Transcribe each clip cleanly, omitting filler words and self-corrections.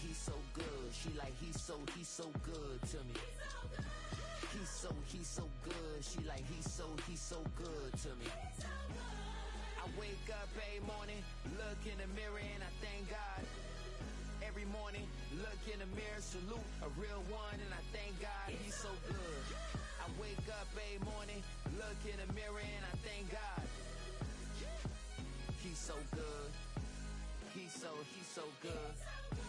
he's so good. She like, he's so good to me. He's so good. She like, he's so good to me. I wake up every morning, look in the mirror and I thank God. Every morning, look in the mirror, salute a real one and I thank God, he's so good. I wake up every morning, look in the mirror and I thank God. He's so good. He's so good.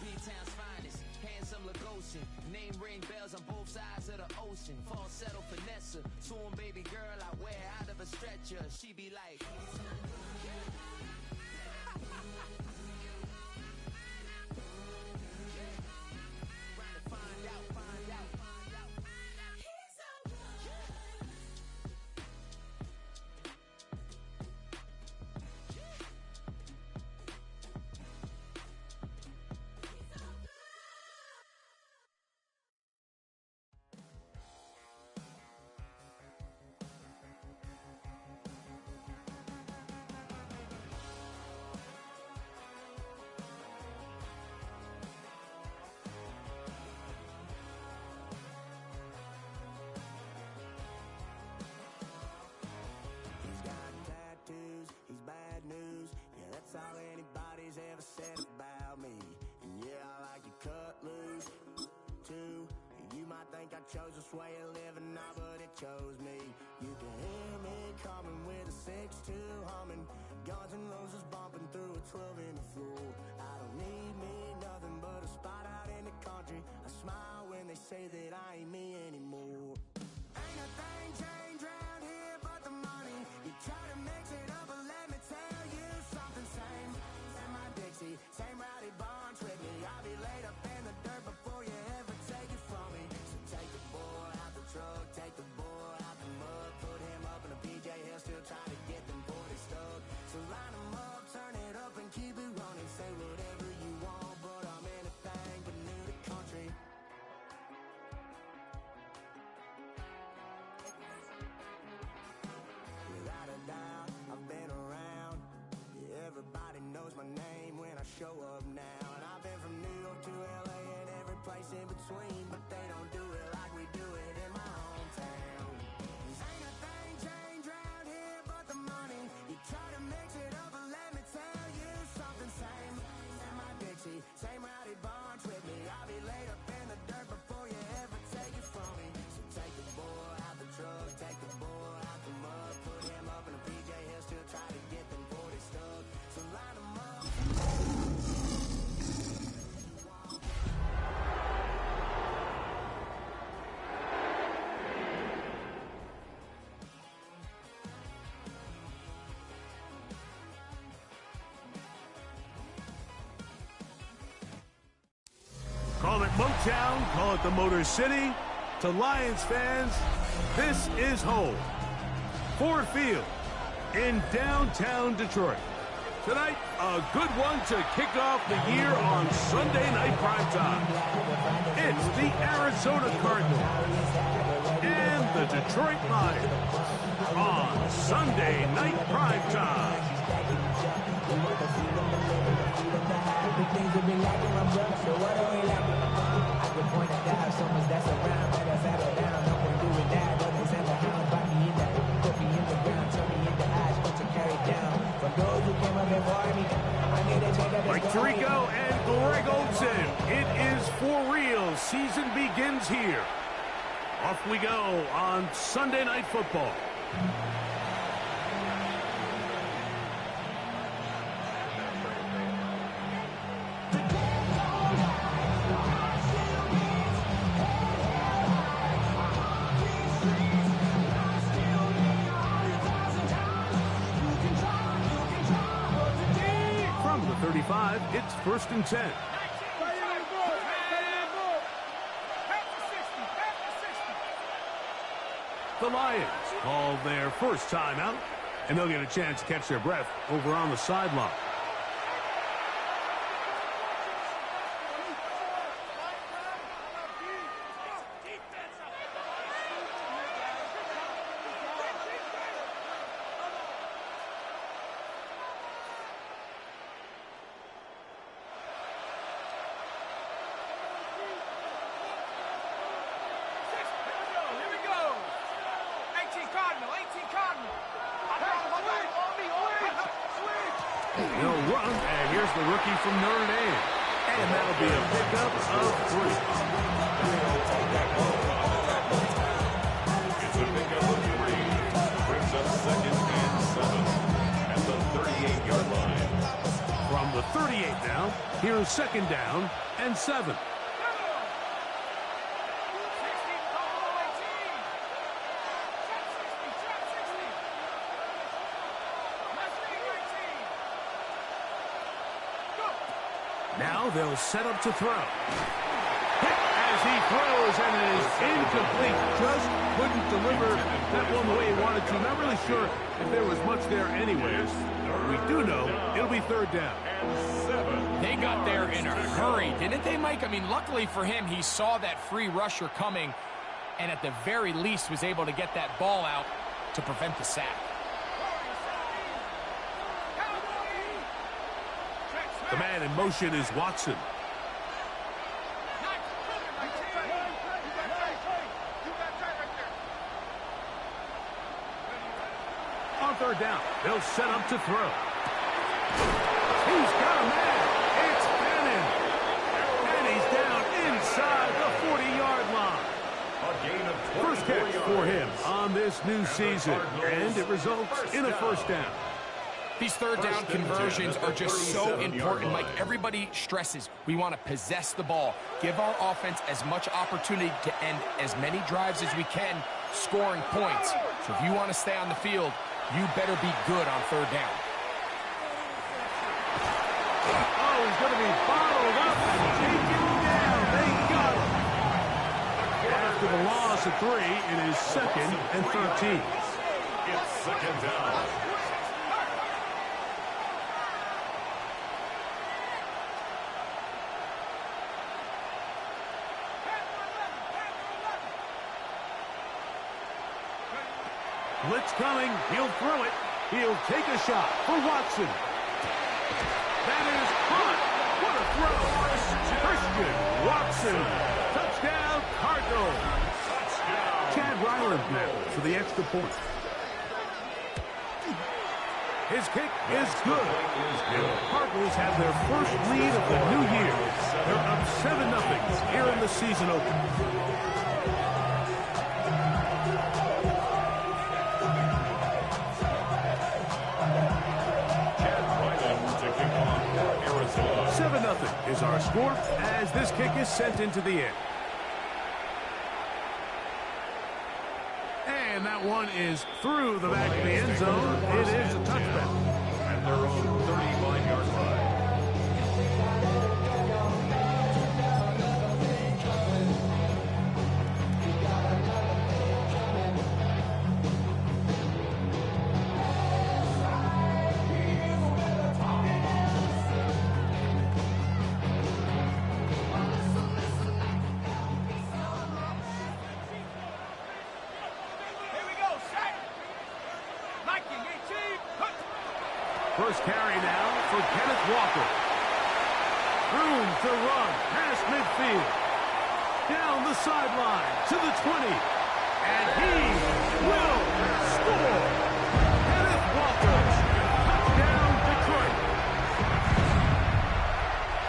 B-Town's finest, handsome Lagosian. Name ring bells on both sides of the ocean. Falsetto finesse, soon baby girl I wear out of a stretcher. She be like, find out. He's bad news, yeah, that's all anybody's ever said about me. And yeah, I like to cut loose, too. You might think I chose this way of living now, but it chose me. You can hear me coming with a 6'2" humming, Guns N' Roses bumping through a 12 in the floor. I don't need me nothing but a spot out in the country. I smile when they say that I ain't me anymore. Ain't a thing changed round here but the money. You try to mix it up, but let me tell you something. Same in my Dixie, same rowdy bunch with me. I'll be laid up in the dirt before you ever take it from me. So take the boy out the truck, take the boy out the mud, put him up in a PJ, he'll still try to get them 40 stuck. So line him up, turn it up and keep it running. Say whatever you want, but I'm anything but new to country. Without a doubt, I've been around. Yeah, everybody knows my name when I show up now. And I've been from New York to LA and every place in between, but they don't do it like we do it in my hometown. Ain't a thing changed round here but the money. You try to mix it up, but let me tell you something. Same in my Dixie, same rowdy bunch with me. I'll be laid up in the dirt before you ever take it from me. So take the boy out the truck, take the boy out the mud, put him up in a PJ, he'll still try to get them 40 stuck. So line him up. Call it Motown, call it the Motor City. To Lions fans, this is home. Ford Field in downtown Detroit. Tonight, a good one to kick off the year on Sunday Night Primetime. It's the Arizona Cardinals and the Detroit Lions on Sunday Night Primetime. Things have been lacking my brother, so what do we lack? I can point it out, so much that's around, better settle down, no point doing that, others and the hound, bite me in the, put me in the ground, turn me in the eyes, put to carry down, from those who came up before me, I need to change up the Mike Tirico and Greg Olson, it is for real, season begins here. Off we go on Sunday Night Football. From the 35, it's 1st and 10. The Lions call their first timeout, and they'll get a chance to catch their breath over on the sideline. There's the rookie from Notre Dame. And that'll be a pickup of 3. It's a pickup of 3. Brings up 2nd and 7 at the 38-yard line. From the 38 now, here's 2nd down and 7. Now they'll set up to throw. Hit as he throws, and it is incomplete. Just couldn't deliver that one the way he wanted to. Not really sure if there was much there anyways. We do know it'll be 3rd down. They got there in a hurry, didn't they, Mike? I mean, luckily for him, he saw that free rusher coming, and at the very least was able to get that ball out to prevent the sack. The man in motion is Watson. On 3rd down, they'll set up to throw. He's got a man. It's Bannon. And he's down inside the 40-yard line. First catch for him on this new season, and it results in a 1st down. These 3rd down conversions are just so important, Mike. Everybody stresses we want to possess the ball, give our offense as much opportunity to end as many drives as we can, scoring points. So if you want to stay on the field, you better be good on 3rd down. Oh, he's going to be bottled up and taken down. They got him. After the loss of 3, it is 2nd and 13. It's 2nd down. Blitz coming. He'll throw it. He'll take a shot for Watson. That is caught. What a throw. Christian Watson. Touchdown, Cardinals. Chad Ryland now for the extra point. His kick is good. And the Cardinals have their first lead of the new year. They're up 7-0 here in the season opener. Is our score as this kick is sent into the air. And that one is through the back of the end zone. It is a touchback. At their own 35-yard line. First carry now for Kenneth Walker. Room to run past midfield. Down the sideline to the 20. And he will score. Kenneth Walker. Touchdown, Detroit.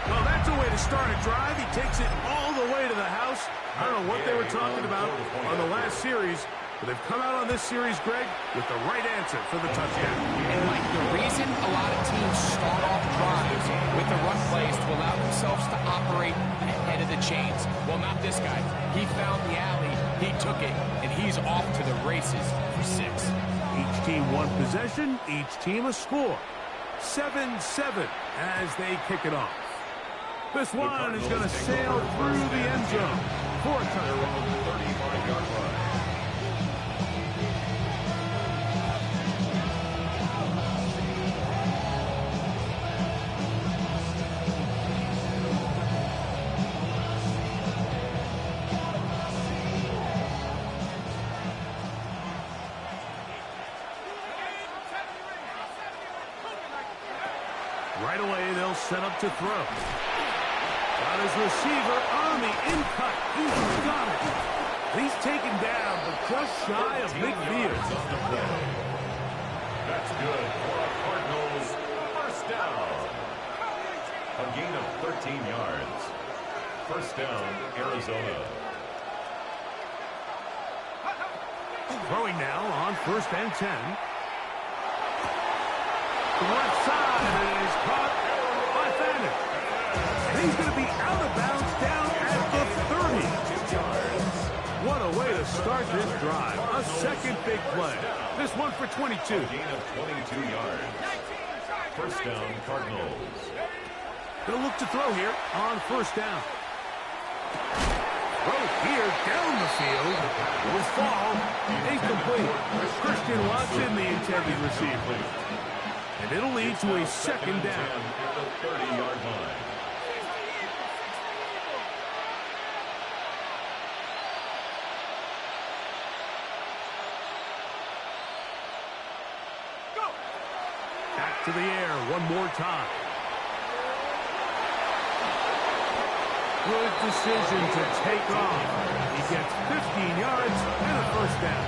Well, that's a way to start a drive. He takes it all the way to the house. I don't know what they were talking about on the last series, but they've come out on this series, Greg, with the right answer for the touchdown. And, Mike, the reason a lot of teams start off drives with the run plays to allow themselves to operate ahead of the chains. Well, not this guy. He found the alley, he took it, and he's off to the races for 6. Each team one possession, each team a score. 7-7 as they kick it off. This one is going to sail through the end zone for a touchdown. 35-yard line. Right away, they'll set up to throw. Got his receiver on the in-cut. He's got it. He's taken down, but just shy of midfield. That's good for a Cardinals first down. A gain of 13 yards. First down, Arizona. Throwing now on 1st and 10. Left side, and it is caught by Madden. And he's going to be out of bounds down at the 30. What a way to start this drive. A second big play. This one for 22. A gain of 22 yards. First down, Cardinals. They'll look to throw here on 1st down. Throw here down the field. It will fall. Incomplete. Christian Watson, the intended receiver. And it'll lead to a second down. At the 30-yard line. Back to the air one more time. Good decision to take off. He gets 15 yards and a first down.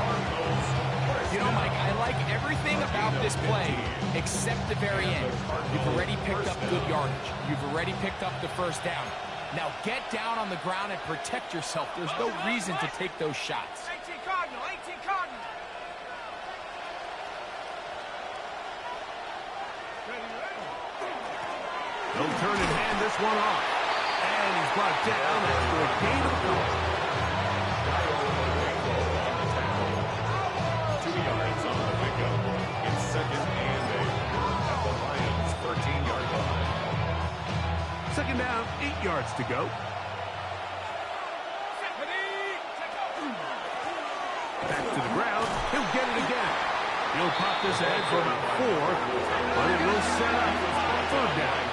You know, Mike, I like everything about this play except the very end. You've already picked up good yardage. You've already picked up the first down. Now get down on the ground and protect yourself. There's no reason to take those shots. 18 Cardinal, 18 Cardinal. They'll turn and hand this one off. And he's brought down after a gain of 2 yards on the pickup. It's 2nd and 8 at the Lions' 13-yard line. 2nd down, 8 yards to go. Back to the ground. He'll get it again. He'll pop this ahead for about 4, but it will set up 3rd down.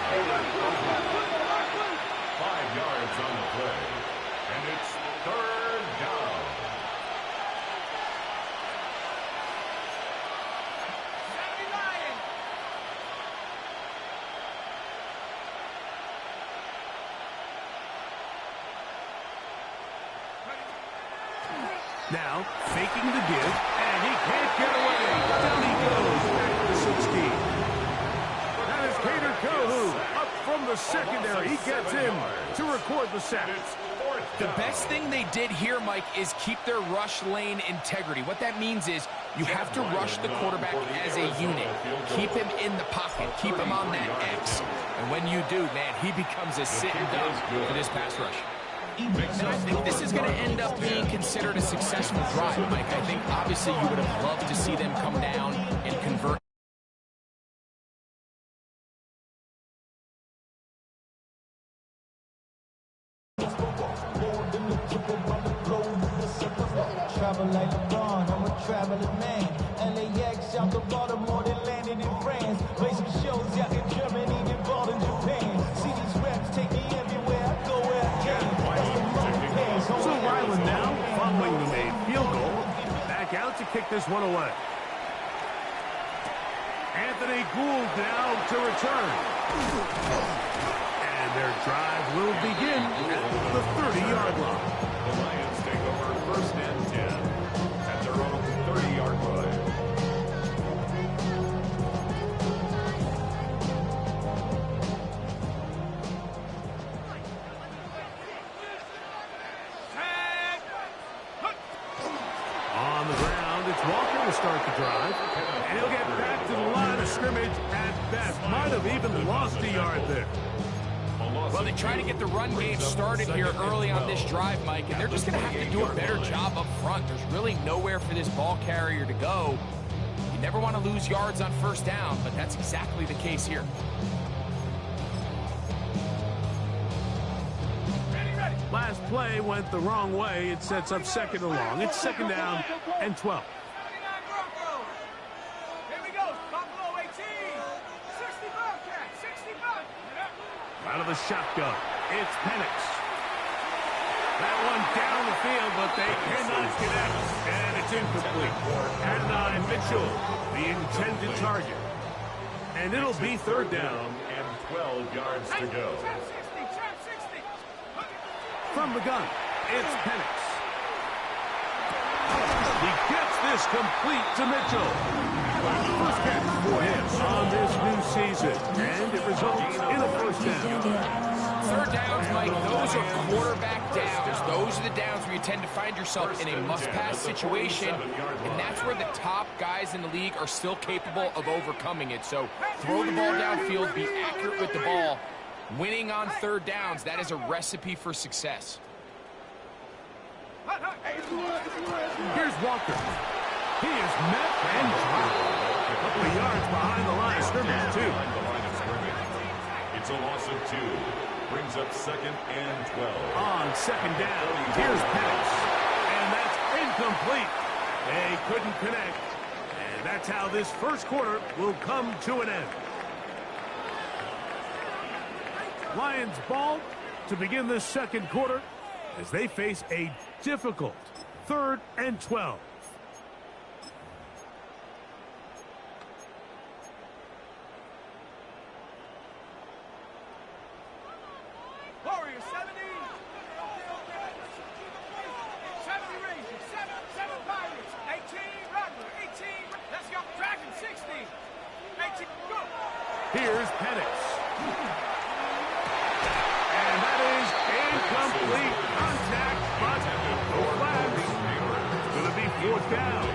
5 yards on the play, and it's 3rd down. Now, faking the give, and he can't get away. Down he goes, back to the 16. That is Cater Kohu, up from the secondary. He gets in to record the sack. The best thing they did here, Mike, is keep their rush lane integrity. What that means is you have to rush the quarterback as a unit. Keep him in the pocket. Keep him on that X. And when you do, man, he becomes a sitting duck for this pass rush. And I think this is going to end up being considered a successful drive, Mike. I think, obviously, you would have loved to see them come down and convert. Travel like LeBron, I'm a traveling man. LAX out to Baltimore, they landed in France. Play some shows out in Germany, then ball in Japan. See these reps take me everywhere I go where I can. So Ryland now, following the made field goal, back out to kick this one away. Anthony Gould now to return. And their drive will begin at the 30-yard line. The Lions take over 1st and 10 at their own 30-yard line. On the ground, it's Walker to start the drive. And he'll get back to the line of scrimmage at best. Might have even lost a yard there. Well, they try to get the run game started here early on this drive, Mike, and they're just going to have to do a better job up front. There's really nowhere for this ball carrier to go. You never want to lose yards on 1st down, but that's exactly the case here. Last play went the wrong way. It sets up 2nd and long. It's 2nd down and 12. Here we go. Buffalo 18. 60 Bobcat. 60 Bobcat. Out of the shotgun, it's Penix. That one down the field, but they cannot get out. And it's incomplete. Adonai Mitchell, the intended target. And it'll be 3rd down. And 12 yards to go. Trap 60. Trap 60. From the gun, it's Penix. He gets this complete to Mitchell. First catch for him on this new season, and it results in a first down. Third downs, Mike, those are quarterback downs. Those are the downs where you tend to find yourself in a must-pass situation, and that's where the top guys in the league are still capable of overcoming it. So throw the ball downfield, be accurate with the ball. Winning on third downs, that is a recipe for success. Here's Walker. He is met and dropped. A couple of yards behind the line of scrimmage, too. It's a loss of 2. Brings up 2nd and 12. On second down, here's Penix. And that's incomplete. They couldn't connect. And that's how this first quarter will come to an end. Lions ball to begin this second quarter as they face a difficult 3rd and 12. Warriors 70. 70 Rangers. 7 Pirates. 18 Rattler. 18. Let's go. Dragon 60. 18. Go. Here's Penix. And that is incomplete contact, but no flags. It's going to be 4th down.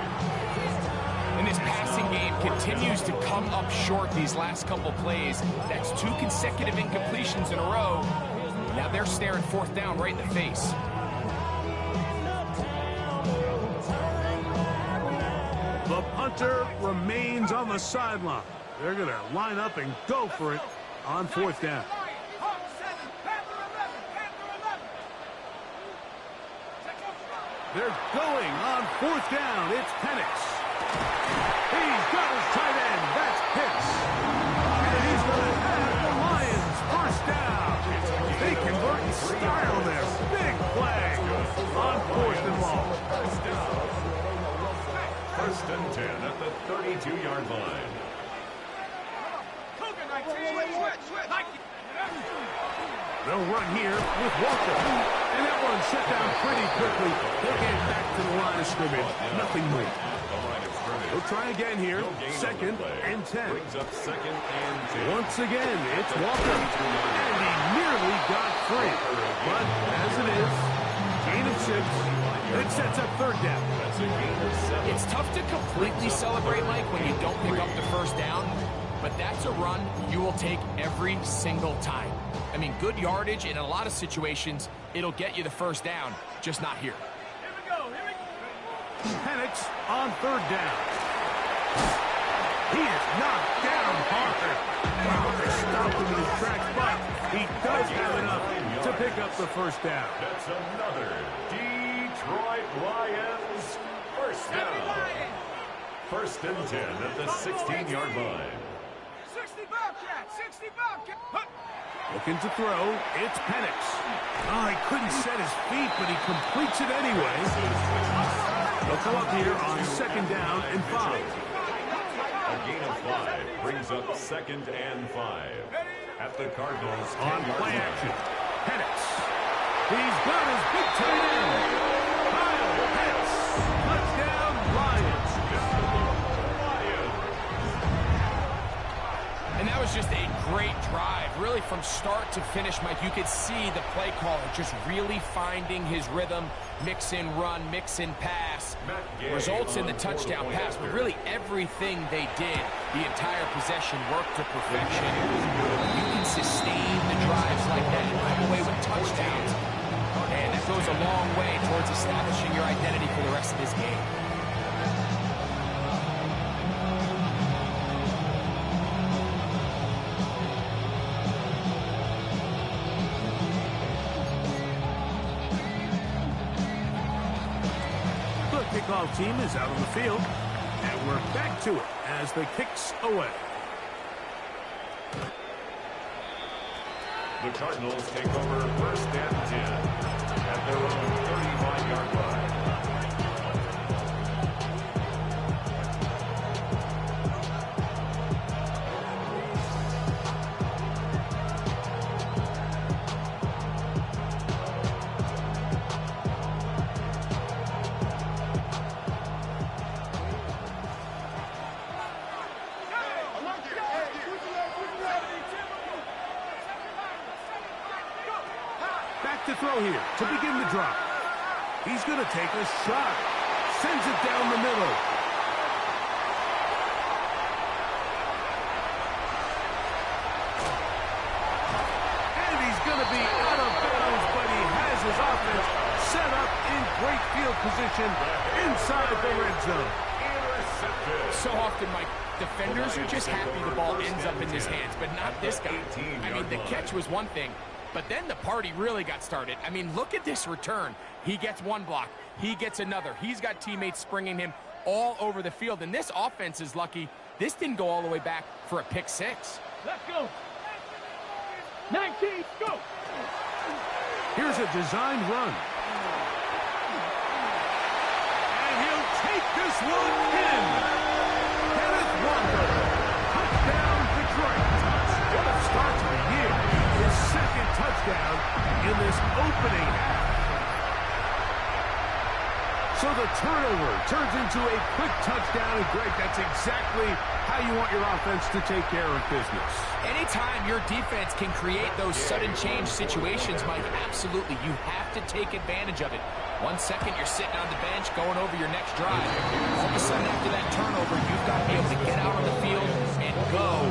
And this passing game continues to come up short these last couple plays. That's 2 consecutive incompletions in a row. Now they're staring 4th down right in the face. The punter remains on the sideline. They're going to line up and go for it on 4th down. Hawk 7. Panther 11. Panther 11. They're going on 4th down. It's Penix. He's got his tight end. That's Pitts. And he's going to have the Lions first down. They convert in style there. Big play on 4th and long. First and 10 at the 32-yard line. Cougar 19. Nike. They'll run here with Walker. And that one shut down pretty quickly. They'll get back to the line of scrimmage. Nothing more. They'll try again here. 2nd and 10. Brings up 2nd and 10. Once again, it's Walker. And he nearly got free. But as it is, gain of 6. It sets up 3rd down. That's a gain of 7. It's tough to completely celebrate, Mike, when you don't pick up the first down. But that's a run you will take every single time. I mean, good yardage in a lot of situations, it'll get you the first down, just not here. Here we go. Here we go. Penix on 3rd down. He is knocked down hard. Walker stopped him in his tracks, but he does have enough to pick up the first down. That's another Detroit Lions first down. First and 10 at the 16-yard line. 60 Bobcat. 60 Bobcat. Looking to throw, it's Penix. Oh, he couldn't set his feet, but he completes it anyway. They'll go up here on 2nd down and 5. A gain of 5 brings up 2nd and 5. At the Cardinals' On 10-yard play line. action, Penix. He's got his big tight end. Kyle Pitts. Touchdown, Lions. And that was just a great drive, really from start to finish, Mike. You could see the play caller just really finding his rhythm, mix in run, mix in pass. Results in the touchdown pass, but really everything they did, the entire possession worked to perfection. You can sustain the drives like that and come away with touchdowns, and that goes a long way towards establishing your identity for the rest of this game. Kickoff team is out on the field, and we're back to it as the kicks away. The Cardinals take over 1st and 10 at their own 35-yard line. to throw here to begin the drive. He's going to take a shot. Sends it down the middle. And he's going to be out of bounds, but he has his offense set up in great field position inside the red zone. So often, Mike, defenders are just happy the ball ends up in his hands, but not this guy. I mean, the catch was one thing, but then the party really got started. I mean, look at this return. He gets one block. He gets another. He's got teammates springing him all over the field, and this offense is lucky this didn't go all the way back for a pick six. Let's go. 19, go. Here's a designed run. And he'll take this one in. Kenneth Walker. Touchdown, Detroit. What a start to the year. His second touchdown in this opening half. So the turnover turns into a quick touchdown, and Greg, that's exactly how you want your offense to take care of business. Anytime your defense can create those sudden change situations, Mike, absolutely, you have to take advantage of it. 1 second, you're sitting on the bench going over your next drive. All of a sudden, after that turnover, you've got to be able to get out on the field and go.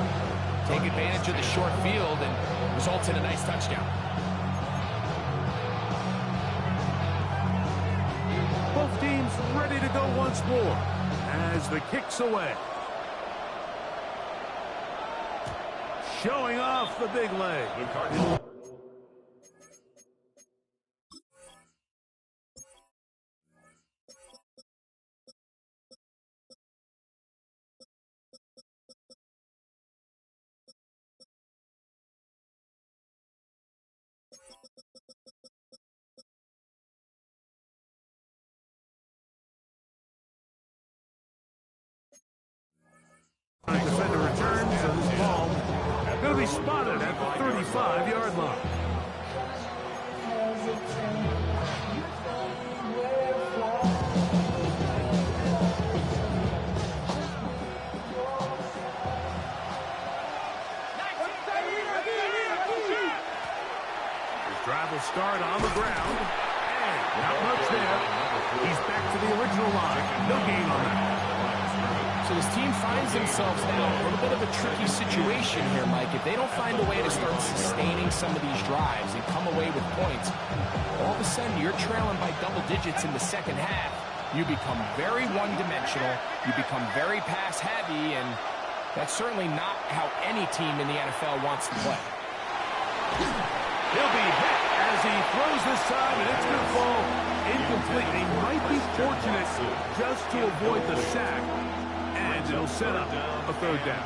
Take advantage of the short field, and results in a nice touchdown. Both teams ready to go once more as the kick's away. Showing off the big leg. Defender returns, and this ball going to be spotted at the 35-yard line. His drive will start on the ground, and not much there. He's back to the original line. No gain on that. So this team finds themselves now in a little bit of a tricky situation here, Mike. If they don't find a way to start sustaining some of these drives and come away with points, all of a sudden you're trailing by double digits in the second half. You become very one-dimensional. You become very pass-heavy, and that's certainly not how any team in the NFL wants to play. He'll be hit as he throws this time, and it's going to fall incomplete. He might be fortunate just to avoid the sack. And it'll set up a third down.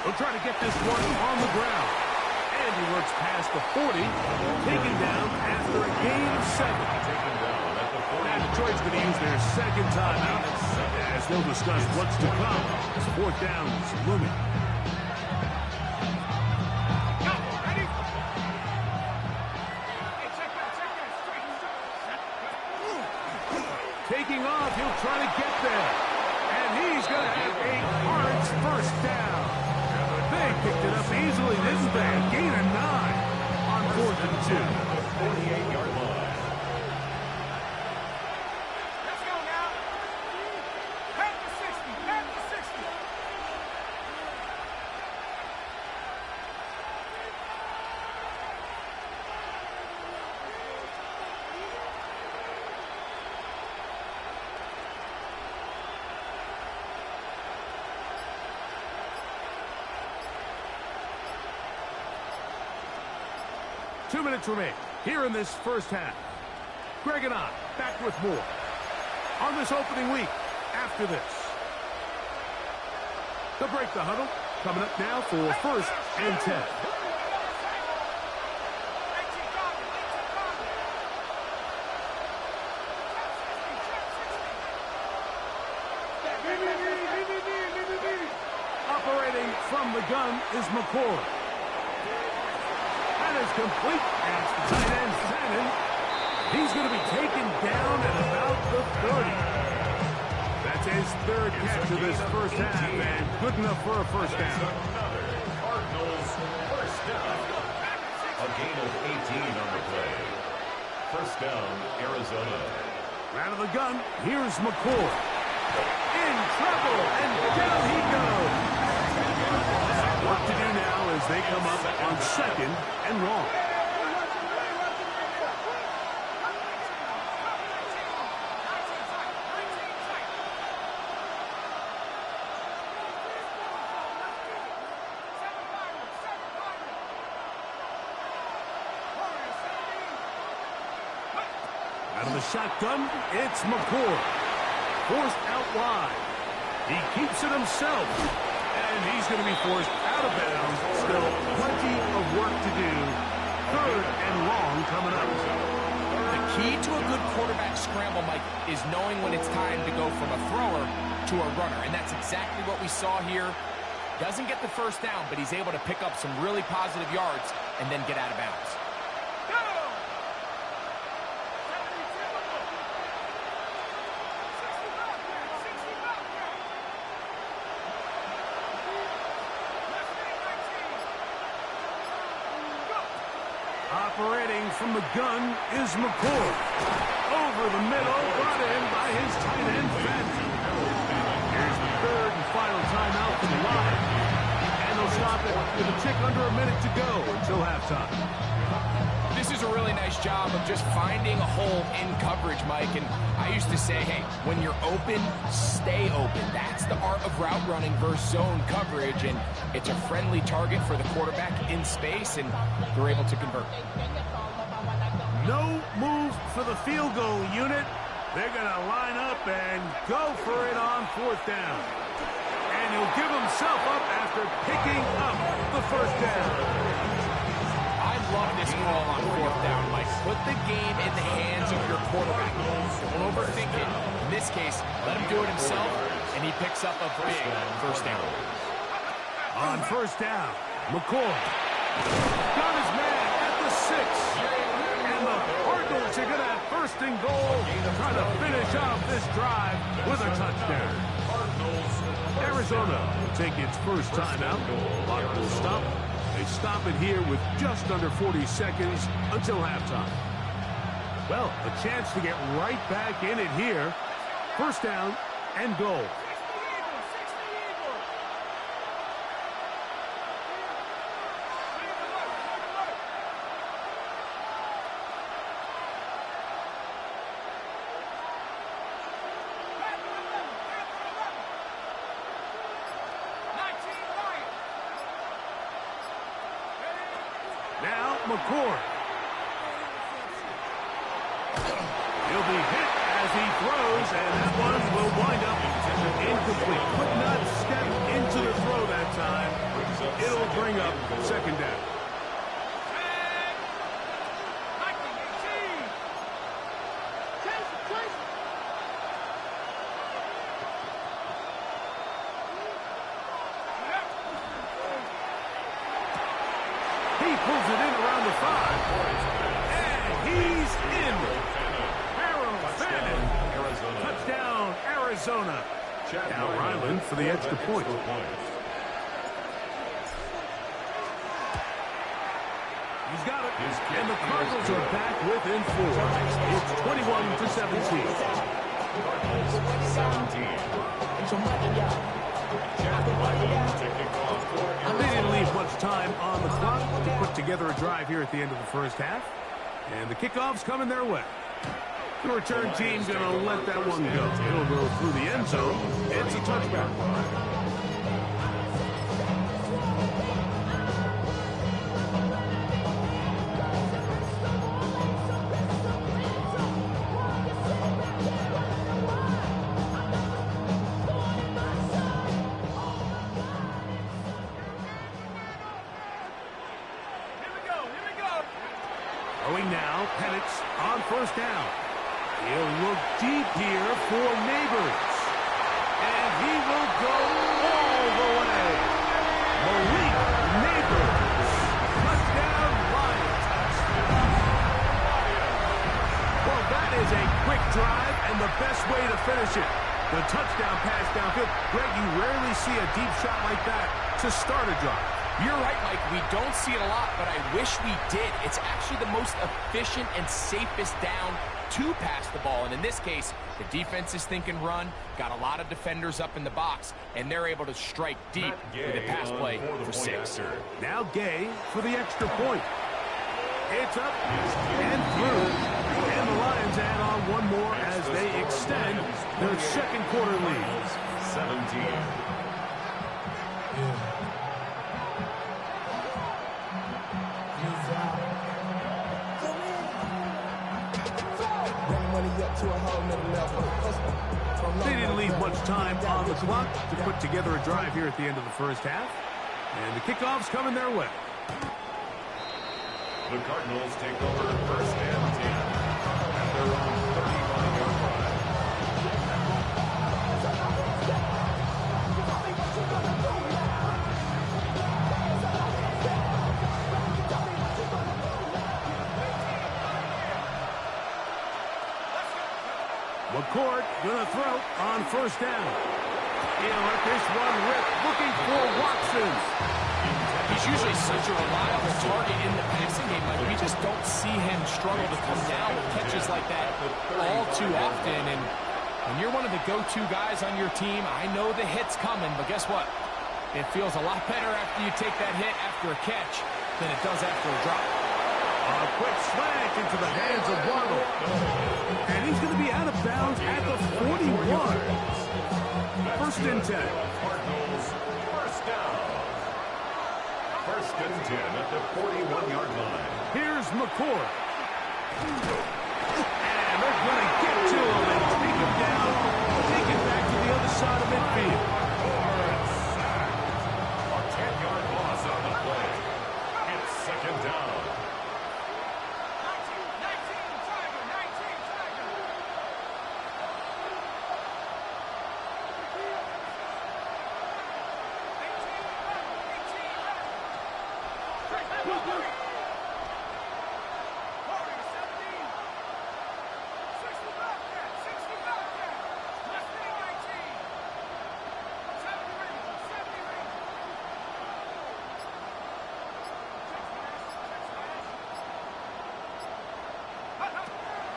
He'll try to get this one on the ground. And he works past the 40, taken down after a gain of 7. Now Detroit's going to use their second timeout as they'll discuss what's to come as fourth down is looming. Taking off, he'll try to get there. And he's going to have a hard first down. They picked it up easily, didn't they? Gain of 9 on 4th and 2. 48-yard line. Let's go now. Head to 60. Head to 60. 2 minutes remain here in this first half. Greg and I back with more on this opening week after this. They'll break the huddle. Coming up now for 1st and 10. Operating from the gun is McCoy. That is complete. That's the tight end, Shannon. He's going to be taken down at about the 30. That's That's his third catch of this first half, and good enough for a first down. Another Cardinals first down. A gain of 18 on the play. First down, Arizona. Out of the gun, here's McCoy. In trouble, and down he goes. What to do now as they come up on second and long. Out of the shotgun, it's McCoy. Forced out wide. He keeps it himself. And he's going to be forced out of bounds. Still plenty of work to do. Third and long coming up. The key to a good quarterback scramble, Mike, is knowing when it's time to go from a thrower to a runner. And that's exactly what we saw here. Doesn't get the first down, but he's able to pick up some really positive yards and then get out of bounds. Operating from the gun is McCoy. Over the middle, brought in by his tight end, Fenton. Here's the third and final timeout for the Lions. And they'll stop it with a tick under a minute to go until halftime. This is a really nice job of just finding a hole in coverage, Mike. And I used to say, hey, when you're open, stay open. That's the art of route running versus zone coverage. And it's a friendly target for the quarterback in space, and they're able to convert. No move for the field goal unit. They're going to line up and go for it on fourth down. And he'll give himself up after picking up the first down. I love this call on fourth down, Mike. Put the game in the hands of your quarterback. Don't overthink it. In this case, let him do it himself, and he picks up a big first down. On first down, McCoy got his man at the 6. And the Cardinals are going to have first and goal, trying to finish off this drive with a touchdown. Arizona will take its first timeout. Clock will stop. They stop it here with just under 40 seconds until halftime. Well, a chance to get right back in it here. First down and goal. Now, McCoy. He'll be hit as he throws, and that one will wind up incomplete. Could not step into the throw that time. It'll bring up second down. He pulls it in around the 5. And he's in. Touchdown, Arizona. Now Ryland for the extra point. He's got it. And the Cardinals are back within 4. It's 21-17. 17. They didn't leave much time on the clock to put together a drive here at the end of the first half. And the kickoff's coming their way. The return team's going to let that one go. It'll go through the end zone. It's a touchback. Going now, Penix on first down. He'll look deep here for Neighbors. And he will go all the way. Malik Neighbors. Touchdown, Lions. Well, that is a quick drive and the best way to finish it. The touchdown pass downfield. Greg, you rarely see a deep shot like that to start a drive. You're right, Mike. We don't see it a lot, but I wish we did. It's actually the most efficient and safest down to pass the ball. And in this case, the defense is thinking run, got a lot of defenders up in the box, and they're able to strike deep with a pass play for 6. Now Gay for the extra point. It's up and through. And the Lions add on one more as they extend their second quarter lead. 17. They didn't leave much time on the clock to put together a drive here at the end of the first half. And the kickoff's coming their way. The Cardinals take over first and 10 at their own 35-yard line. McCord gonna throw on first down. He'll let this one rip, looking for Watson. He's usually such a reliable target in the passing game. Like, we just don't see him struggle to come down with catches like that all too often. And when you're one of the go-to guys on your team, I know the hit's coming, but guess what? It feels a lot better after you take that hit after a catch than it does after a drop. A quick slant into the hands of Waddle. And he's going to be out of bounds at the 41. First and 10. Cardinals first down. First and 10 at the 41-yard line. Here's McCord. And they're going to get to him and take him down. Take it back to the other side of midfield. A 10-yard loss on the play. It's second down.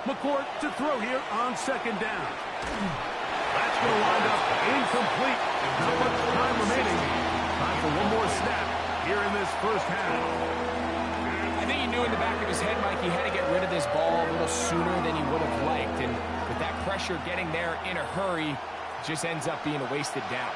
McCord to throw here on second down. That's going to wind up incomplete. Not much time remaining. Time for one more snap here in this first half. I think he knew in the back of his head, Mike, he had to get rid of this ball a little sooner than he would have liked. And with that pressure getting there in a hurry, it just ends up being a wasted down.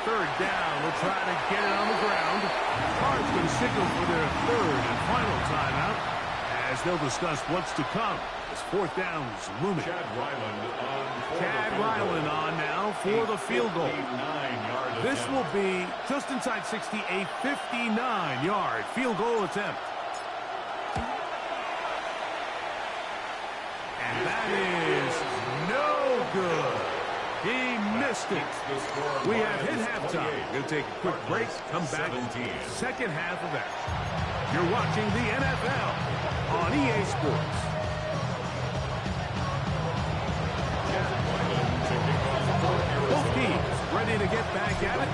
Third down, will try to get it on the ground. Cards going to signal for their third and final timeout as they'll discuss what's to come. As fourth down is looming. Chad Ryland on now for the field goal. This will be just inside 60, a 59-yard field goal attempt. And that is no good. He missed it. We have hit halftime. We'll take a quick break. Come back. Second half of action. You're watching the NFL on EA Sports. Both teams ready to get back at it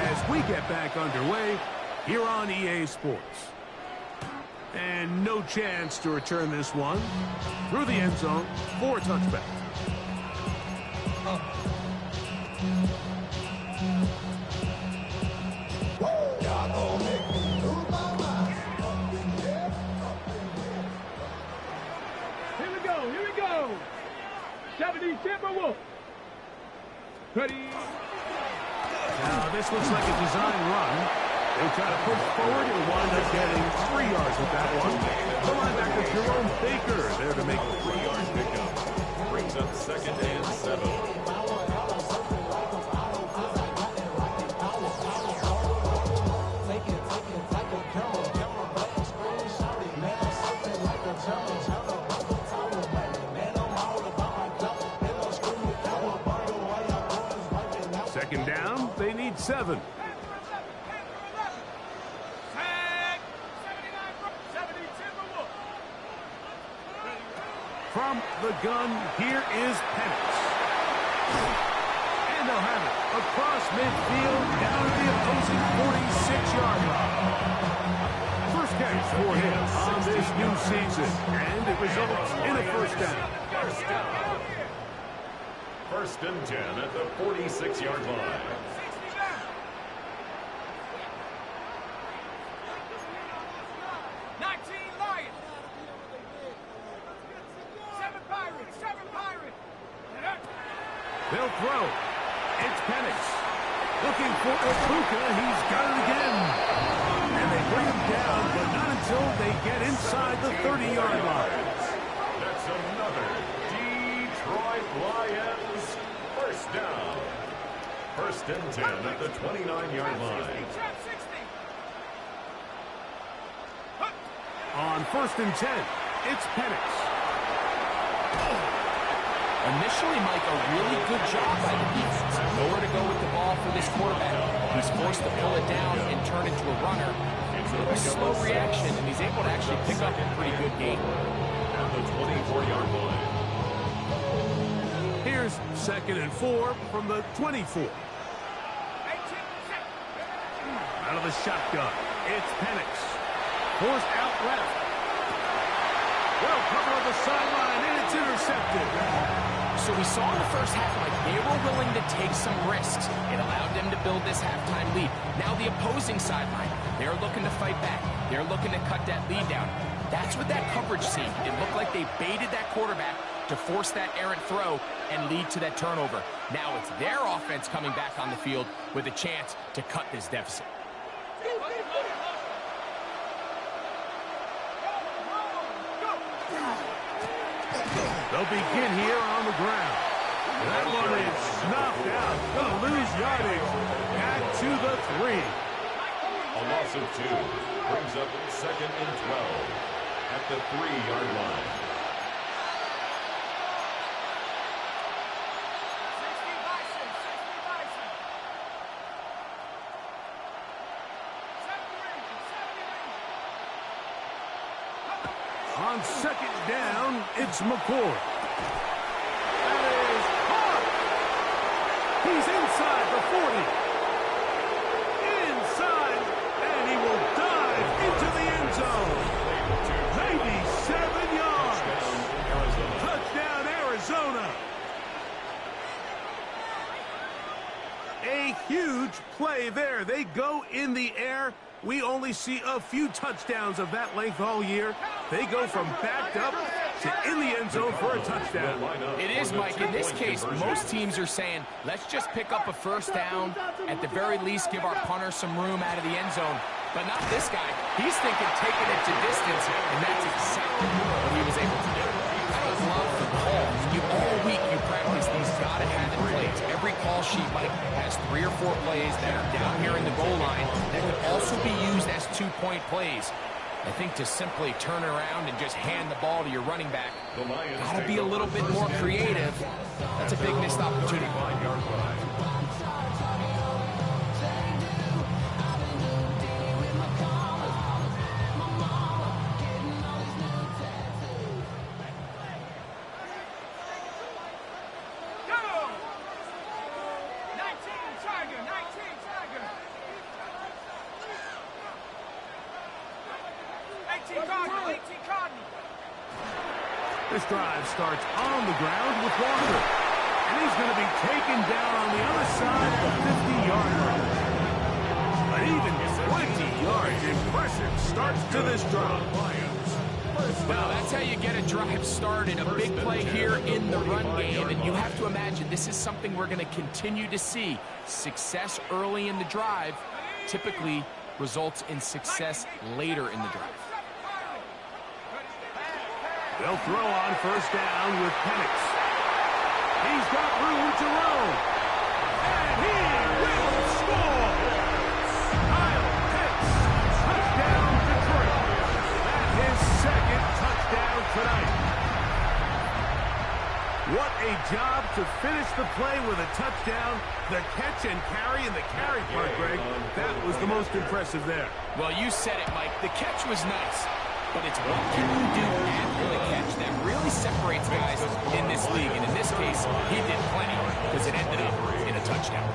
as we get back underway here on EA Sports. And no chance to return this one through the end zone for a touchback. Here we go. 70 Timberwolves. Ready. Now, this looks like a design run. They'll try to push forward and wind up getting 3 yards with that one. The linebacker, Jerome Baker, there to make a 3-yard pickup. Brings up second and 7. Second down, they need 7. From the gun, here is Penix. And they'll have it across midfield down to the opposing 46-yard line. First catch for him on this new season, and it results in a first down. First down. First and 10 at the 46-yard line. 19 Lions. 7 Pirates. 7 Pirates. They'll throw. It's Penix. Looking for Ibuka. He's got it again. And they bring him down, but not until they get inside the 30-yard line. That's another Detroit Lions first down. First and 10 at the 29-yard line. On first and 10, it's Penix. Initially, Mike, a really good job by the defense. Nowhere to go with the ball for this quarterback. He's forced to pull it down and turn it to a runner. It's a slow reaction, and he's able to actually pick up a pretty good gain. At the 24-yard line. Here's second and 4 from the 24. Out of the shotgun, it's Penix. Forced out left. Well covered on the sideline, and it's intercepted. So we saw in the first half, Mike, they were willing to take some risks. It allowed them to build this halftime lead. Now the opposing sideline, they're looking to fight back. They're looking to cut that lead down. That's what that coverage seemed. It looked like they baited that quarterback to force that errant throw and lead to that turnover. Now it's their offense coming back on the field with a chance to cut this deficit. They'll begin here on the ground. That one is knocked out. Going to lose yardage. Back to the 3. A loss of 2 brings up second and 12 at the 3-yard line. On second down, it's McCoy. That is hard. He's inside the 40. Inside, and he will dive into the end zone. Maybe 7 yards. Touchdown, Arizona. A huge play there. They go in the air. We only see a few touchdowns of that length all year. They go from backed up to in the end zone for a touchdown. It is, Mike. In this case, most teams are saying, let's just pick up a first down. At the very least, give our punter some room out of the end zone. But not this guy. He's thinking taking it to distance, and that's exactly what he was able to do. I love the calls. All week you practice these gotta-have-it plays. Every call sheet, Mike, has 3 or 4 plays that are down here in the goal line that could also be used as 2-point plays. I think to simply turn around and just hand the ball to your running back, gotta be a little bit more creative. That's a big missed opportunity. This drive starts on the ground with Walker. And he's going to be taken down on the other side of the 50-yard line. An even 20 yards. Impressive starts to this drive. Well, that's how you get a drive started. A big play here in the run game. And you have to imagine this is something we're going to continue to see. Success early in the drive typically results in success later in the drive. They'll throw on first down with Penix. He's got room to roam. And he will score! Kyle Pitts, touchdown Detroit. That's his second touchdown tonight. What a job to finish the play with a touchdown. The catch and carry, and the carry part, Greg, that was the most impressive there. Well, you said it, Mike. The catch was nice. But it's what can you do after the catch that really separates this, he did plenty because it ended up in a touchdown.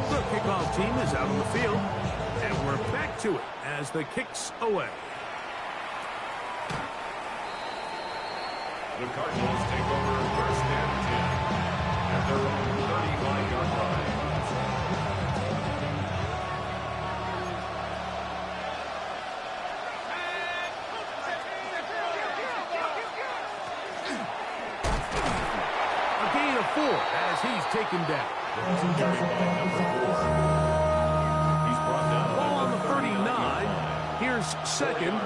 The kickoff team is out on the field, and we're back to it as the kick's away. The Cardinals take over first and 10 at their own 35-yard line. A gain of 4 as he's taken down. He's brought down Ball on the 39. Here's 2nd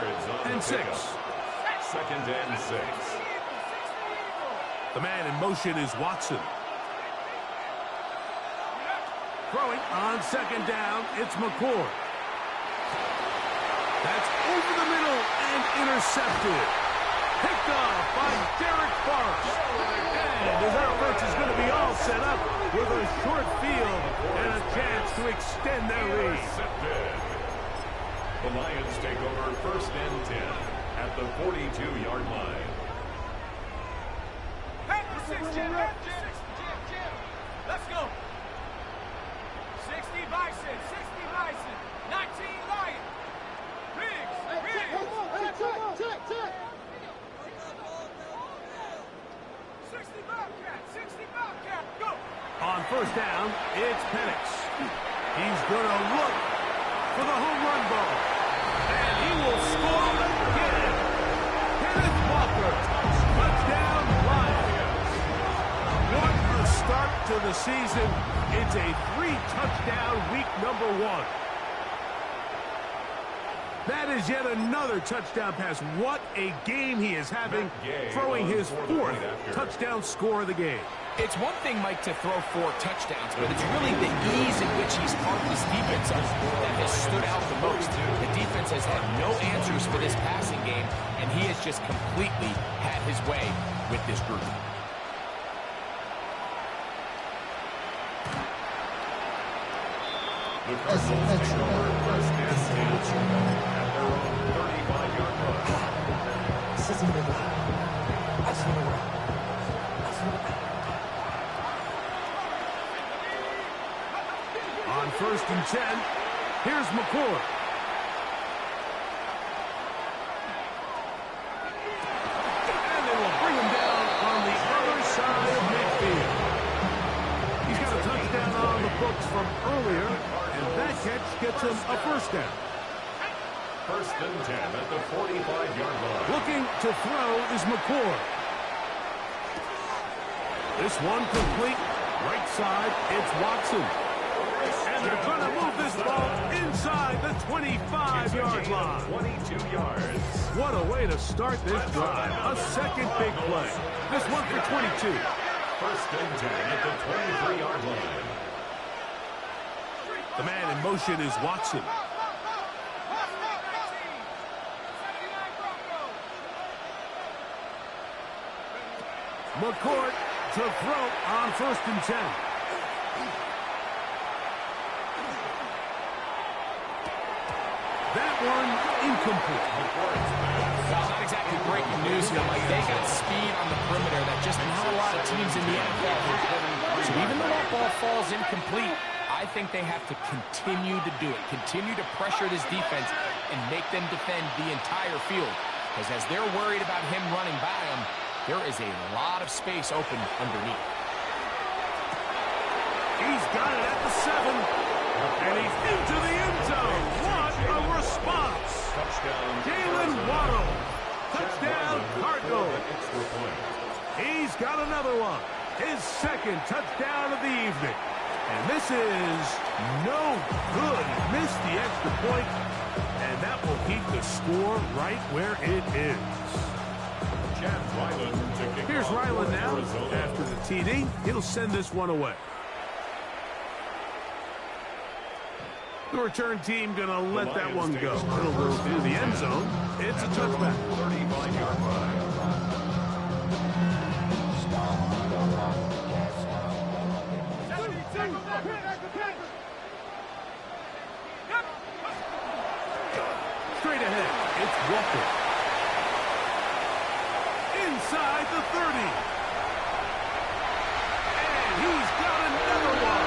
and 6. 2nd and 6. The man in motion is Watson. Throwing on 2nd down, it's McCord. That's over the middle and intercepted. Picked off by Derek Forrest. And his offense is going to be all set up with a short field and a chance to extend their lead. The Lions take over first and 10 at the 42-yard line. Jim. Let's go. 60 Bison, 60 Bison, 19 Lion. Riggs. 60 Bobcat, 60 Bobcat, go. On first down, it's Penix. He's going to look for the home run ball. And he will score again. Kenneth Walker. Touchdown, Lions. What a start to the season. It's a 3-touchdown week number 1. That is yet another touchdown pass. What a game he is having, throwing his 4th touchdown score of the game. It's one thing, Mike, to throw 4 touchdowns, but it's really the ease in which he's part of this defense that has stood out the most. The defense has had no answers for this passing game, and he has just completely had his way with this group. The Cardinals take over first and 10 at their own 35-yard line. On first and 10, here's McCord. And they will bring him down on the other side of midfield. He's got a touchdown on the books from earlier, and that catch gets him a first down. First and 10 at the 45-yard line. Looking to throw is McCord. This one complete. Right side, it's Watson. And they're going to move this ball inside the 25-yard line. 22 yards. What a way to start this drive. A second big play. This one for 22. First and 10 at the 23-yard line. The man in motion is Watson. McCord to throw on first and 10. That one incomplete. Well, not exactly breaking news here, Mike. They got speed on the perimeter that just not a lot of teams in the NFL have. So even though that ball falls incomplete, I think they have to continue to do it. Continue to pressure this defense and make them defend the entire field. Because as they're worried about him running by them, there is a lot of space open underneath. He's got it at the 7. And he's into the end zone. What a response. Touchdown. Jalen Waddle. Touchdown, Cardinals. He's got another one. His 2nd touchdown of the evening. And this is no good. He missed the extra point, and that will keep the score right where it is. Here's Ryland now. After the TD, he'll send this one away. The return team going to let that one go. It'll go through the end zone. It's a touchback. 35-yard line. Straight ahead, it's Walker. In inside the 30. And he's got another one.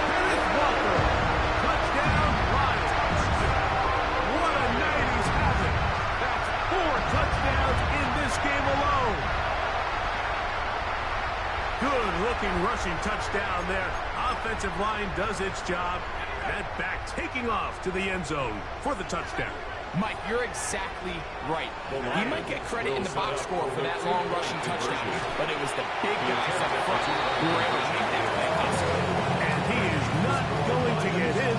Kenneth Walker. Touchdown, Lions. What a night he's having. That's 4 touchdowns in this game alone. Good-looking rushing touchdown there. Offensive line does its job. That back taking off to the end zone for the touchdown. Mike, you're exactly right. He might get credit in the box score for that long rushing touchdown, but it was the big guys up front who were able to make that play possible. And he is not going to get in.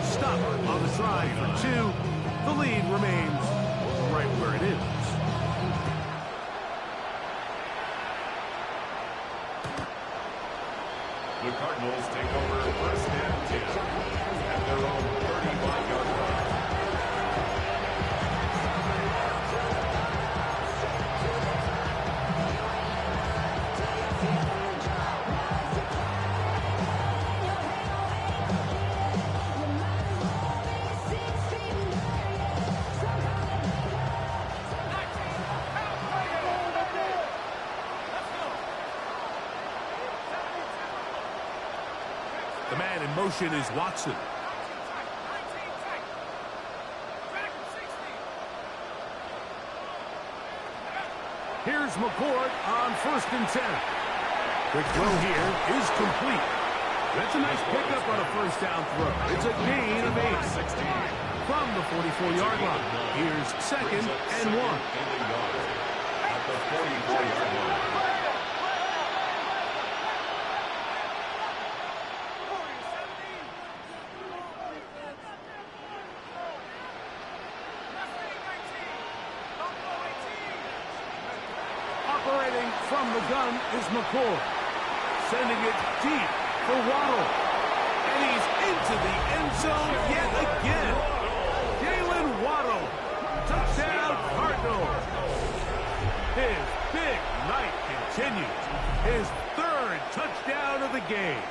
Stop on the try for 2. The lead remains right where it is. The Cardinals take over first and 10 at their own 35-yard line. The man in motion is Watson. Here's McCord on first and 10. Quick throw here is complete. That's a nice pickup on a first down throw. It's a gain of 8. From the 44-yard line. Here's second and 1. At the 44-yard line. Operating from the gun is McCord. Sending it deep for Waddle. And he's into the end zone yet again. Jalen Waddle. Touchdown, Cardinals. His big night continues. His 3rd touchdown of the game.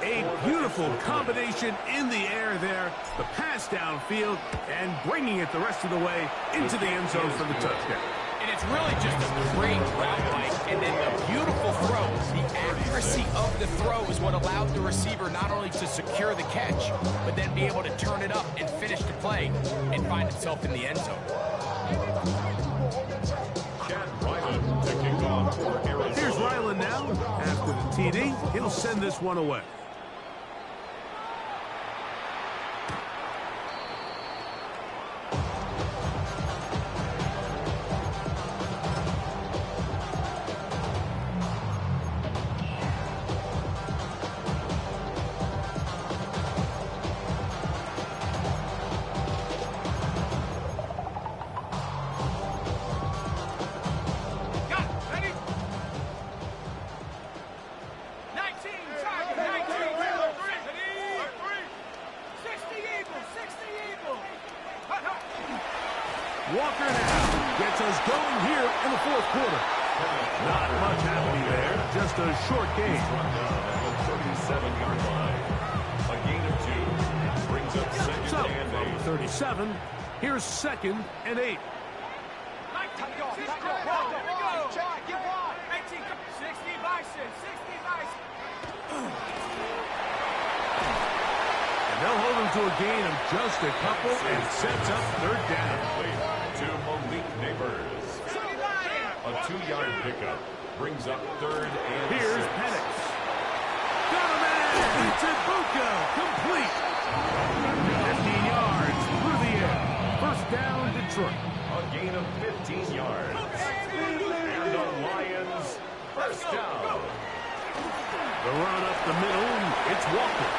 A beautiful combination in the air there. The pass downfield and bringing it the rest of the way into the end zone for the touchdown. And it's really just a great route, Mike, and then the beautiful throw. The accuracy of the throw is what allowed the receiver not only to secure the catch, but then be able to turn it up and finish the play and find himself in the end zone. Here's Ryland now. After the TD, he'll send this one away. Walker now gets us going here in the 4th quarter. Not much happening there, just a short game. At the 37-yard line. A gain of 2 brings up second and 8. 37, here's second and 8. And they'll hold him to a gain of just a couple and sets up 3rd down. To Malik Neighbors. A 2-yard pickup brings up 3rd and 6. Here's Penix. Got a man to Buka. Complete. 15 yards through the air. First down, Detroit. A gain of 15 yards. And the Lions first down. The run up the middle. It's Walker.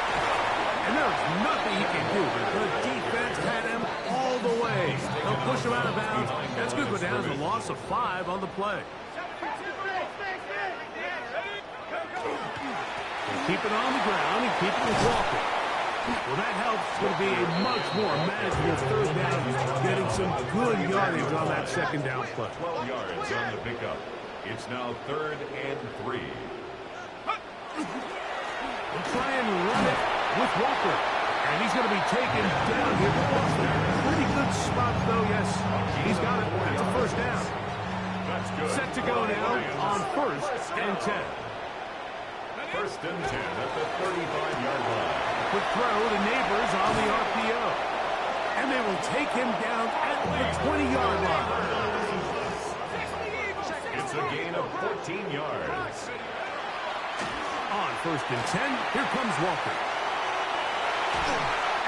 And there's nothing he can do. The defense had him all the way. They'll push him out of bounds. That's good, but down a loss of 5 on the play. They keep it on the ground and keep it with Walker. Well, that helps. It's going to be a much more manageable 3rd down, getting some good yardage on that 2nd down play. 12 yards on the pickup. It's now 3rd and 3. They'll try and run it with Walker. And he's going to be taken down here. Pretty good spot, though, yes. He's got it. That's a and 10. First and 10 at the 35-yard line. Quick throw to Neighbors on the RPO. And they will take him down at the 20-yard line. It's a gain of 14 yards. On first and 10, here comes Walker.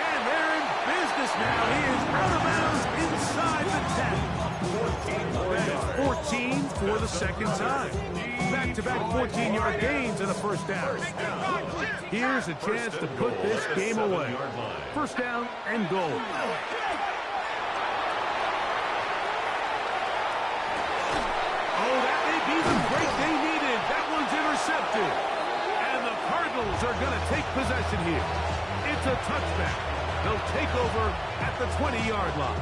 And they're in business now. He is out of bounds inside the 10. 14 for the second time. Back-to-back 14-yard gains in the first down. Here's a chance to put this game away. First down and goal. Oh, that may be the break they needed. That one's intercepted. And the Cardinals are going to take possession here. It's a touchback. They'll take over at the 20-yard line.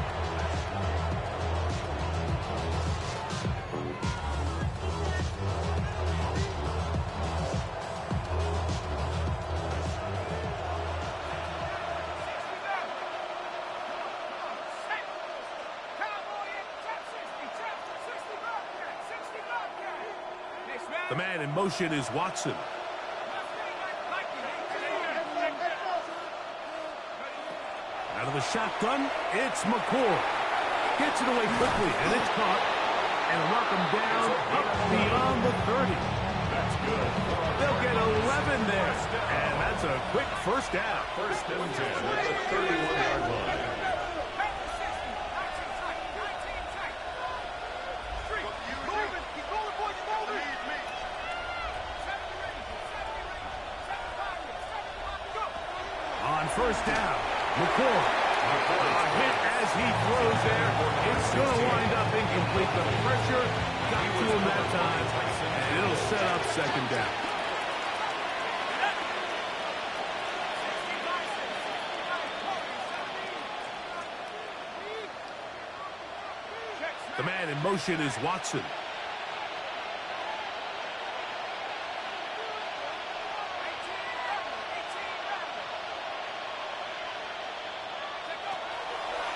The man in motion is Watson. Out of the shotgun, it's McCord. Gets it away quickly, and it's caught. And knock him down up beyond the 30. That's good. They'll get 11 there. And that's a quick first down. First and 10 at the 31-yard line. On first down, McCord. A hit as he throws there. It's going to wind up incomplete. The pressure got to him that time, and it'll set up second down. The man in motion is Watson.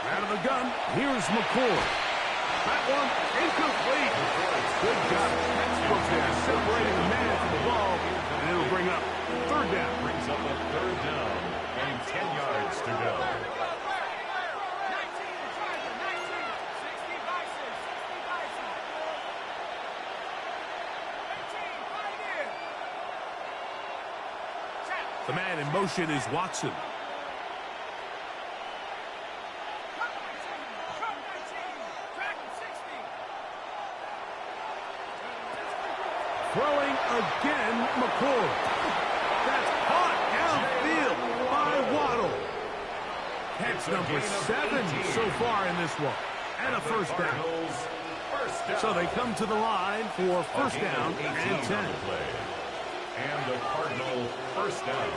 Out of the gun, here's McCord. That one incomplete. Good job. Textbook there, separating the man from the ball, and it'll bring up third down. Brings up a third down and 10 yards to go. The man in motion is Watson. Throwing again, McCord. That's caught downfield by Waddle. That's number 7 so far in this one. And a first down. So they come to the line for first down and 10. And the Cardinal first down.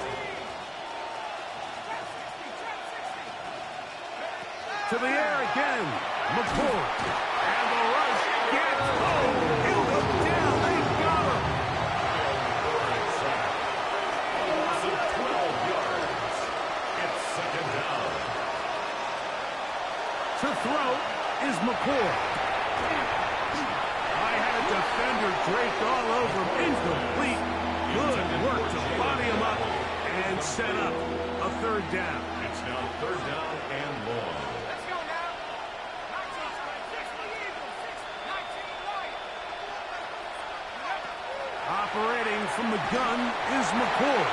To the air again, McCord. And the rush gets home. He'll go down. They got him. A loss of 12 yards. It's second down. To throw is McCord. I had a defender draped all over him. Incomplete. Good work to body him up and set up a third down. It's now third down and long. Let's go now. 19, Operating from the gun is McCord.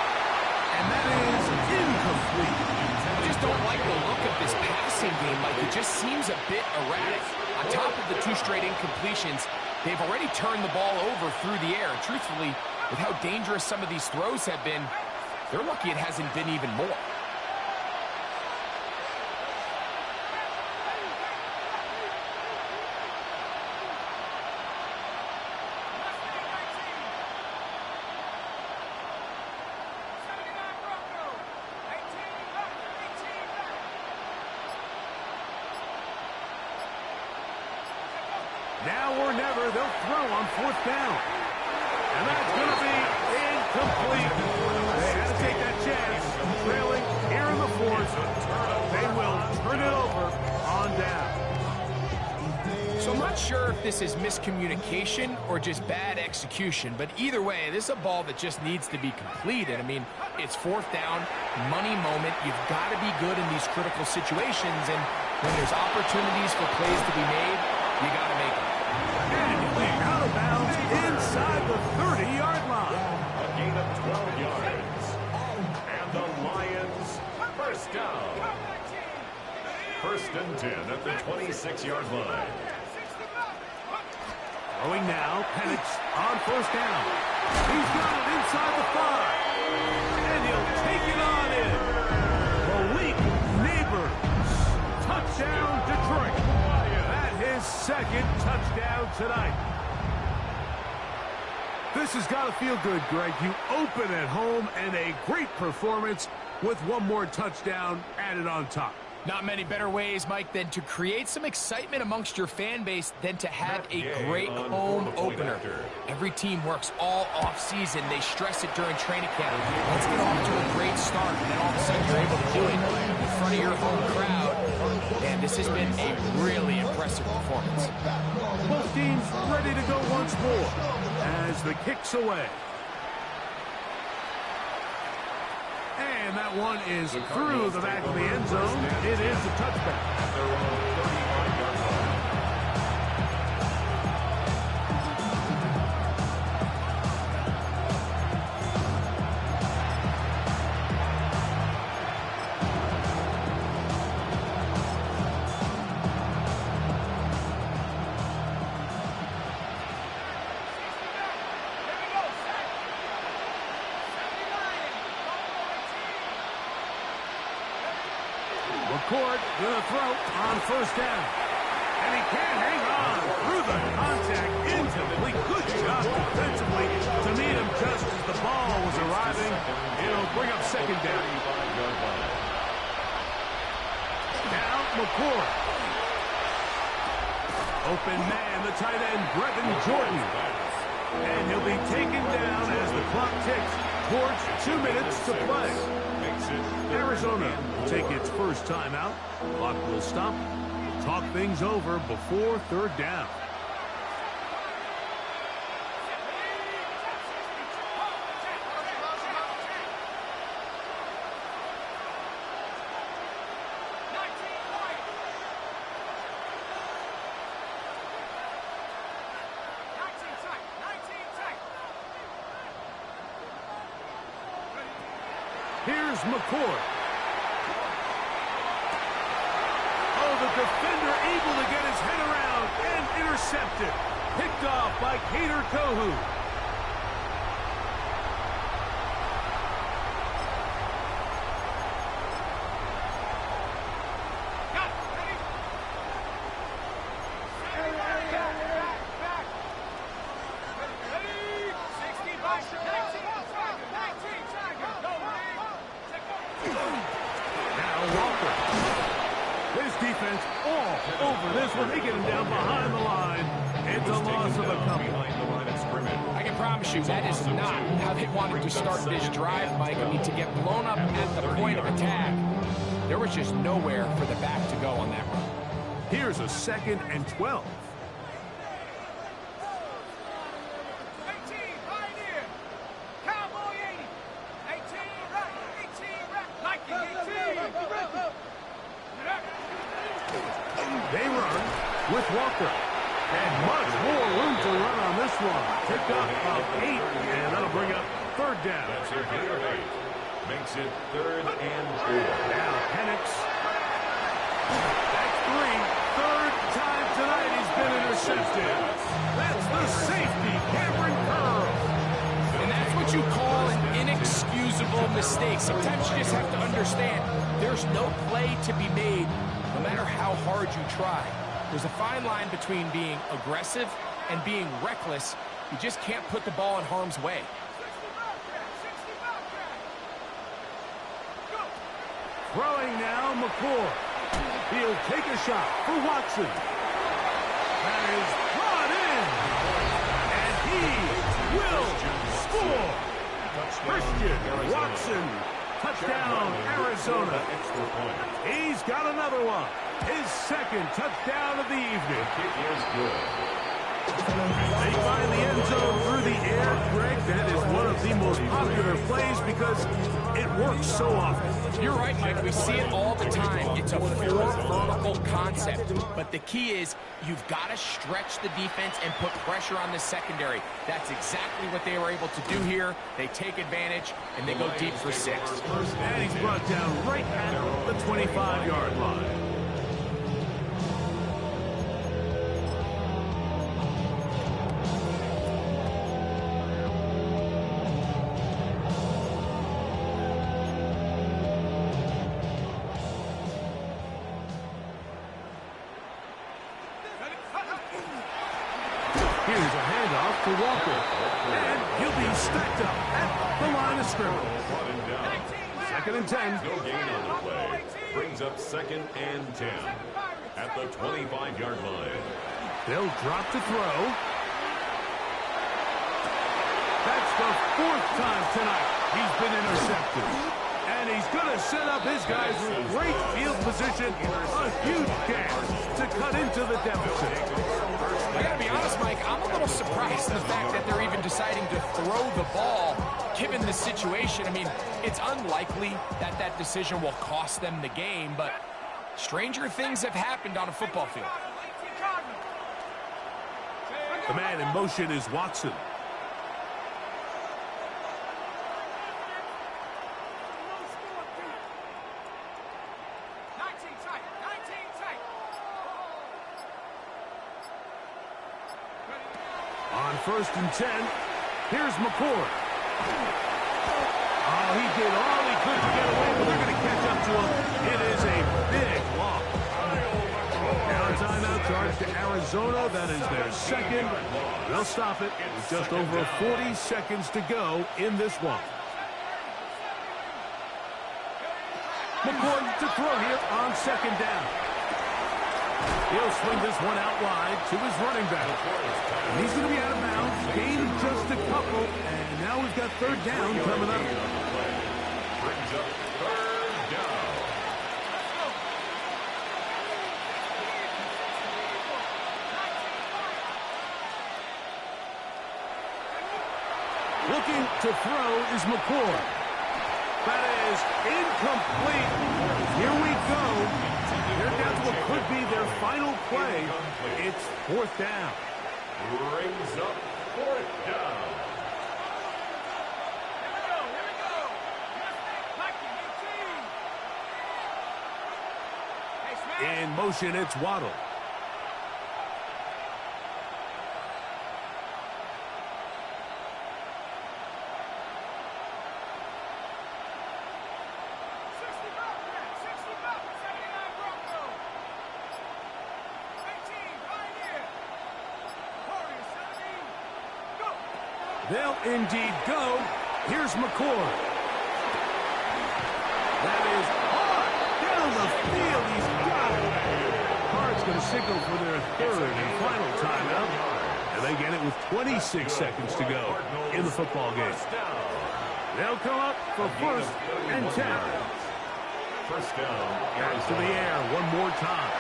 And that is incomplete. I just don't like the look of this passing game, Mike. It just seems a bit erratic. On top of the 2 straight incompletions, they've already turned the ball over through the air. And truthfully, with how dangerous some of these throws have been, they're lucky it hasn't been even more. Now or never, they'll throw on fourth down. And that's going to be incomplete. They had to take that chance. Trailing here in the fourth. They will turn it over on down. So I'm not not sure if this is miscommunication or just bad execution, but either way, this is a ball that just needs to be completed. I mean, it's fourth down, money moment. You've got to be good in these critical situations, and when there's opportunities for plays to be made, you got to make them. And he'll be out of bounds inside the 30-yard line. A gain of 12 yards. And the Lions, first down. First and 10 at the 26-yard line. Throwing now, Penix on first down. He's got it inside the 5. And he'll take it on in. Malik Neighbors. Touchdown, Detroit. That his second touchdown tonight. This has got to feel good, Greg. You open at home and a great performance with one more touchdown added on top. Not many better ways, Mike, than to create some excitement amongst your fan base than to have a great home opener. Every team works all offseason. They stress it during training camp. Let's get off to a great start, and then all of a sudden you're able to do it in front of your home crowd. And this has been a really impressive performance. Both teams ready to go once more as the kick's away. And that one is through the back of the end zone. It is a touchback. McCourt gonna throw on first down. And he can't hang on through the contact. Incomplete. Good job defensively to meet him just as the ball was arriving. It'll bring up second down. Now McCourt. Open man, the tight end, Brevin Jordan. And he'll be taken down as the clock ticks towards 2 minutes to play. Arizona will take its first timeout. Clock will stop. We'll talk things over before third down. Here's McCourt. Oh, the defender able to get his head around and intercepted. Picked off by Kader Kohu. Defense all over this one. They get him down behind the line. It's a loss of a couple. I can promise you that is not how they wanted to start this drive, Mike. I mean, to get blown up at the point of attack, there was just nowhere for the back to go on that run. Here's a 2nd and 12. They run with Walker. And much more room to run on this one. Pick up of 8, and that'll bring up third down. That's a gain of 8. Makes it 3rd and 4. Now Penix. That's 3. Third time tonight he's been intercepted. That's the safety, Cameron Curl. And that's what you call an inexcusable mistake. Sometimes you just have to understand there's no play to be made no matter how hard you try. There's a fine line between being aggressive and being reckless. You just can't put the ball in harm's way. Throwing now, McCourt. He'll take a shot for Watson. That is brought in. And he will score. Christian Watson. Touchdown, Arizona. He's got another one. his second touchdown of the evening. The kick is good. They find the end zone through the air. Greg, that is one of the most popular plays because it works so often. You're right, Mike. We see it all the time. It's a vertical concept. But the key is you've got to stretch the defense and put pressure on the secondary. That's exactly what they were able to do here. They take advantage, and they go deep for 6. And he's brought down right at the 25-yard line. Here's a handoff to Walker. And he'll be stacked up at the line of scrimmage. 2nd and 10. No gain on the play. Brings up 2nd and 10 at the 25-yard line. They'll drop to throw. That's the 4th time tonight he's been intercepted. And he's going to set up his guys with great field position. A huge chance to cut into the deficit. I got to be honest, Mike, I'm a little surprised in the fact that they're even deciding to throw the ball, given the situation. I mean, it's unlikely that that decision will cost them the game, but stranger things have happened on a football field. The man in motion is Watson. On 1st and 10, here's McCord. Oh, he did all he could to get away, but they're going to catch up to him. It is a big loss. Now a timeout charge to Arizona. That is their 2nd. They'll stop it with just over 40 seconds to go in this one. McCord to throw here on 2nd down. He'll swing this one out wide to his running back. And he's going to be out of bounds. Gain just a couple. And now we've got 3rd down coming up. Brings up 3rd down. Looking to throw is McCord. That is incomplete. Here we go. They're down to what could be their final play. It's 4th down. Brings up 4th down. In motion, it's Waddle. They'll indeed go. Here's McCord. That is hard down the field. He's got it. Card's going to signal for their 3rd and final timeout. And they get it with 26 seconds to go in the football game. They'll come up for 1st and 10. 1st down. Back to the air one more time.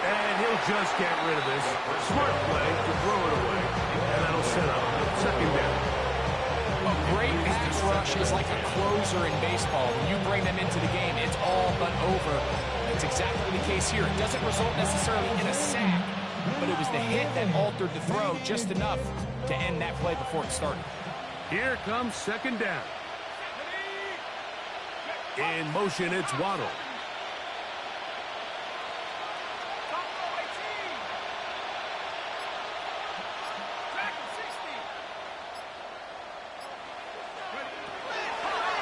And he'll just get rid of this. Smart play to throw it away. And that'll set up 2nd down. A great pass rush is like a closer in baseball. When you bring them into the game, it's all but over. That's exactly the case here. It doesn't result necessarily in a sack, but it was the hit that altered the throw just enough to end that play before it started. Here comes 2nd down. In motion, it's Waddle.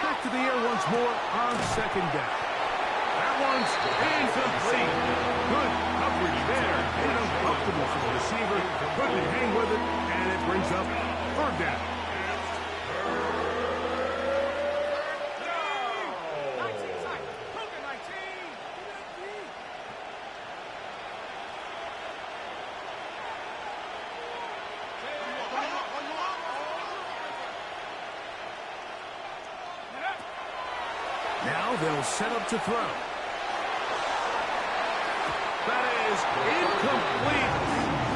Back to the air once more on 2nd down. That one's incomplete. Good coverage there. Made uncomfortable for the receiver. Couldn't hang with it, and it brings up 3rd down. Now they'll set up to throw. is incomplete.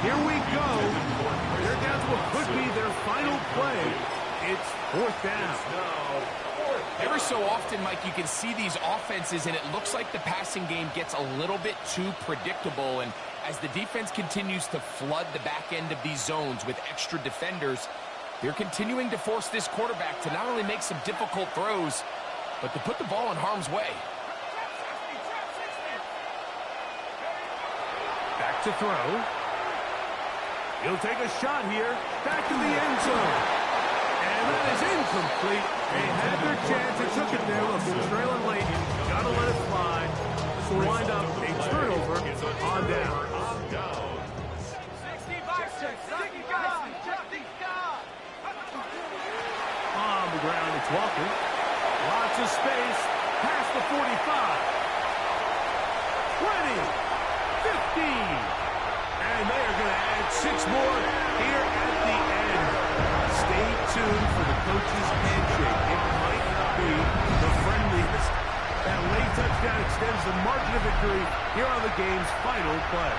Here we go. They're down to what could be their final play. It's fourth down. Ever so often, Mike, you can see these offenses, and it looks like the passing game gets a little bit too predictable. And as the defense continues to flood the back end of these zones with extra defenders, they're continuing to force this quarterback to not only make some difficult throws, but to put the ball in harm's way. Back to throw. He'll take a shot here. Back to the end zone. And that is incomplete. They had their chance. They took it there. Look, they're trailing late. Got to let it fly. This will wind up a turnover on down. On the ground, it's Walker. Lots of space. Past the 45. 20. 15. And they are going to add 6 more here at the end. Stay tuned for the coach's handshake. It might not be the friendliest. That late touchdown extends the margin of victory here on the game's final play.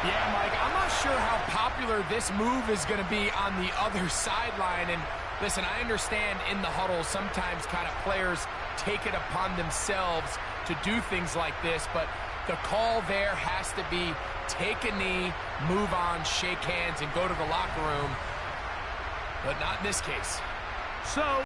Yeah, Mike, I'm not sure how popular this move is going to be on the other sideline. And listen, I understand in the huddle sometimes kind of players take it upon themselves to do things like this, but the call there has to be take a knee, move on, shake hands, and go to the locker room. But not in this case. So